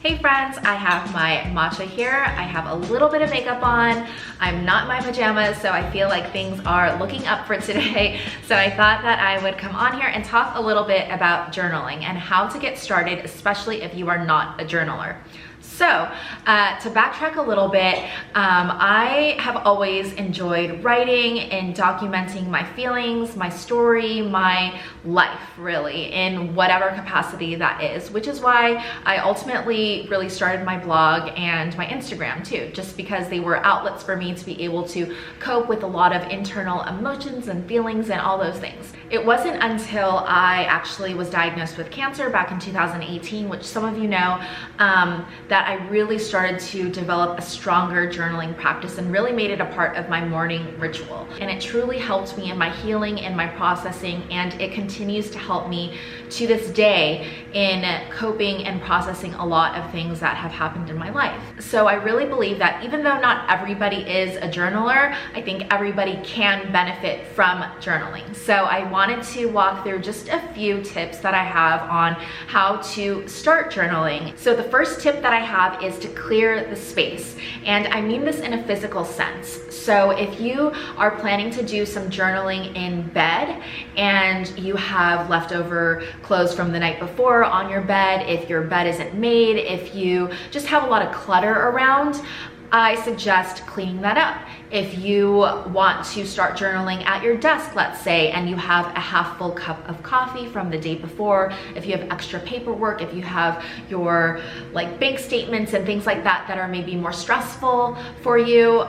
Hey friends, I have my matcha here. I have a little bit of makeup on. I'm not in my pajamas, so I feel like things are looking up for today. So I thought that I would come on here and talk a little bit about journaling and how to get started, especially if you are not a journaler. So to backtrack a little bit, I have always enjoyed writing and documenting my feelings, my story, my life really, in whatever capacity that is, which is why I ultimately really started my blog and my Instagram too, just because they were outlets for me to be able to cope with a lot of internal emotions and feelings and all those things. It wasn't until I actually was diagnosed with cancer back in 2018, which some of you know, that I really started to develop a stronger journaling practice and really made it a part of my morning ritual. And it truly helped me in my healing and my processing, and it continues to help me to this day in coping and processing a lot of things that have happened in my life. So I really believe that even though not everybody is a journaler, I think everybody can benefit from journaling. So I wanted to walk through just a few tips that I have on how to start journaling. So the first tip that I have is to clear the space. And I mean this in a physical sense. So if you are planning to do some journaling in bed and you have leftover clothes from the night before on your bed, if your bed isn't made, if you just have a lot of clutter around, I suggest cleaning that up. If you want to start journaling at your desk, let's say, and you have a half full cup of coffee from the day before, if you have extra paperwork, if you have your bank statements and things like that that are maybe more stressful for you,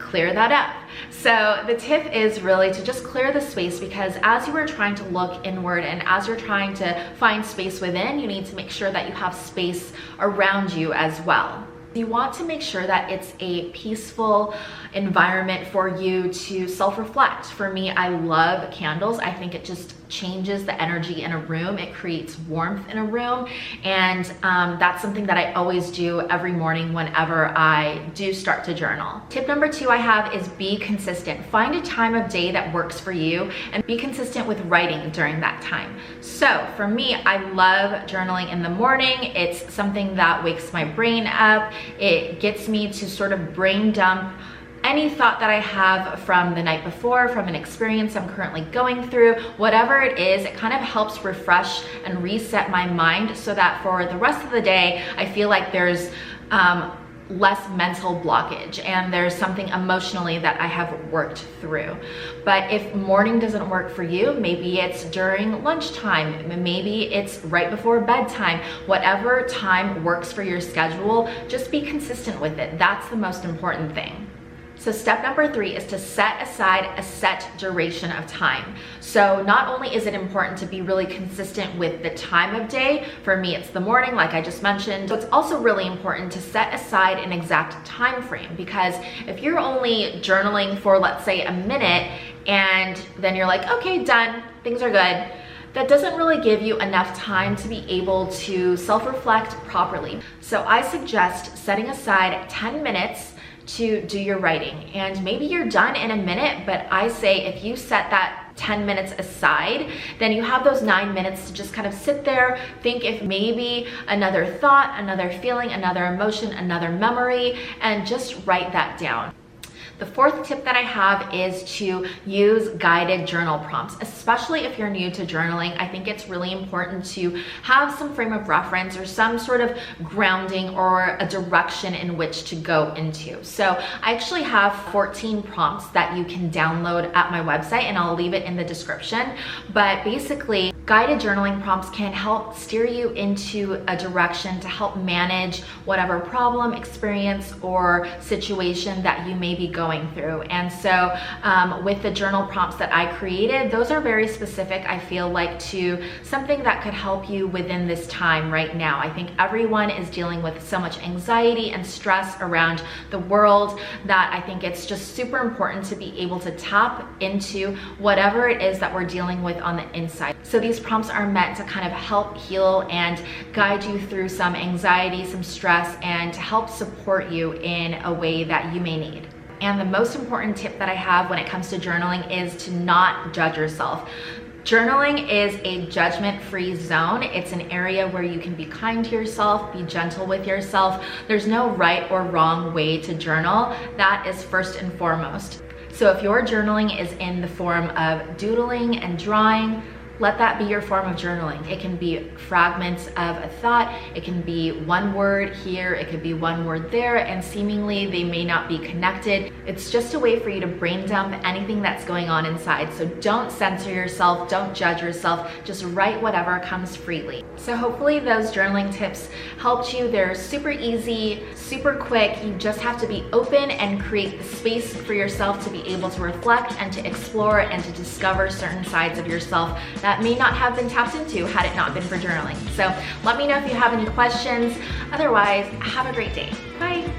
clear that up. So the tip is really to just clear the space, because as you are trying to look inward and as you're trying to find space within, you need to make sure that you have space around you as well. You want to make sure that it's a peaceful environment for you to self-reflect. For me, I love candles. I think it just changes the energy in a room. It creates warmth in a room. And that's something that I always do every morning whenever I do start to journal. Tip number 2 I have is be consistent. Find a time of day that works for you and be consistent with writing during that time. So for me, I love journaling in the morning. It's something that wakes my brain up. It gets me to sort of brain dump any thought that I have from the night before, from an experience I'm currently going through, whatever it is, it kind of helps refresh and reset my mind so that for the rest of the day, I feel like there's less mental blockage and there's something emotionally that I have worked through. But if morning doesn't work for you, maybe it's during lunchtime, maybe it's right before bedtime, whatever time works for your schedule, just be consistent with it. That's the most important thing. So step number 3 is to set aside a set duration of time. So not only is it important to be really consistent with the time of day, for me it's the morning like I just mentioned, but it's also really important to set aside an exact time frame, because if you're only journaling for, let's say, a minute and then you're like, okay, done, things are good, that doesn't really give you enough time to be able to self-reflect properly. So I suggest setting aside 10 minutes to do your writing, and maybe you're done in a minute, but I say if you set that 10 minutes aside, then you have those 9 minutes to just kind of sit there, think if maybe another thought, another feeling, another emotion, another memory, and just write that down. The 4th tip that I have is to use guided journal prompts, especially if you're new to journaling. I think it's really important to have some frame of reference or some sort of grounding or a direction in which to go into. So I actually have 14 prompts that you can download at my website, and I'll leave it in the description. But basically, guided journaling prompts can help steer you into a direction to help manage whatever problem, experience, or situation that you may be going through. And so with the journal prompts that I created, those are very specific, I feel like, to something that could help you within this time right now. I think everyone is dealing with so much anxiety and stress around the world that I think it's just super important to be able to tap into whatever it is that we're dealing with on the inside. So these prompts are meant to kind of help heal and guide you through some anxiety, some stress, and to help support you in a way that you may need. And the most important tip that I have when it comes to journaling is to not judge yourself. Journaling is a judgment-free zone. It's an area where you can be kind to yourself, be gentle with yourself. There's no right or wrong way to journal. That is first and foremost. So if your journaling is in the form of doodling and drawing, let that be your form of journaling. It can be fragments of a thought, it can be one word here, it could be one word there, and seemingly they may not be connected. It's just a way for you to brain dump anything that's going on inside. So don't censor yourself, don't judge yourself, just write whatever comes freely. So hopefully those journaling tips helped you. They're super easy, super quick. You just have to be open and create the space for yourself to be able to reflect and to explore and to discover certain sides of yourself that may not have been tapped into had it not been for journaling. So let me know if you have any questions. Otherwise, have a great day. Bye.